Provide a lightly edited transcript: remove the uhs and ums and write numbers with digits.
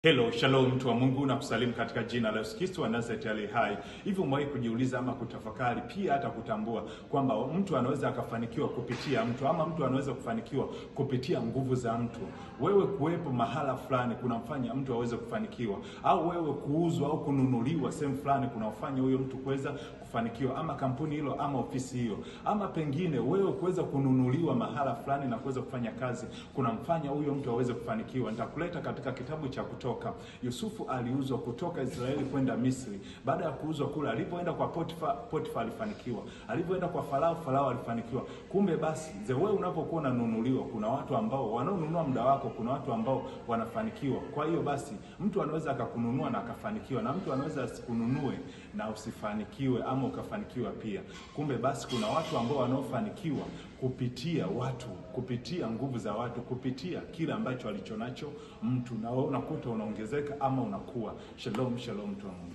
Hello, shalom mtu wa Mungu na kusalimu katika jina la Yesu Kristo wa Nazareti aliye hai. Hivi umewahi kujiuliza ama kutafakari pia hata kutambua kwamba mtu anaweza akafanikiwa kupitia mtu ama mtu anaweza kufanikiwa kupitia nguvu za mtu? Wewe kuwepo mahala fulani kunamfanya mtu aweze kufanikiwa, au wewe kuuzwa au kununuliwa sehemu fulani kunamfanya huyo mtu kuweza kufanikiwa, ama kampuni hilo ama ofisi hiyo, ama pengine wewe kuweza kununuliwa mahala fulani na kuweza kufanya kazi kunamfanya huyo mtu aweze kufanikiwa. Nitakuleta katika kitabu cha Kutoka. Yusufu aliuzwa kutoka Israeli kwenda Misri. Baada ya kuuzwa kule, alipoenda kwa Potifa alifanikiwa. Alipoenda kwa Farao alifanikiwa. Kumbe basi, wewe unapokuwa unanunuliwa, kuna watu ambao wanaonunua muda wako, kuna watu ambao wanafanikiwa. Kwa hiyo basi, mtu anaweza akakununua na akafanikiwa, na mtu anaweza asikununue na usifanikiwe ama ukafanikiwa pia. Kumbe basi, kuna watu ambao wanaofanikiwa kupitia watu, kupitia nguvu za watu, kupitia kile ambacho alichonacho mtu, na unakuta unaongezeka ama unakuwa. Shalom, shalom mtu wa Mungu.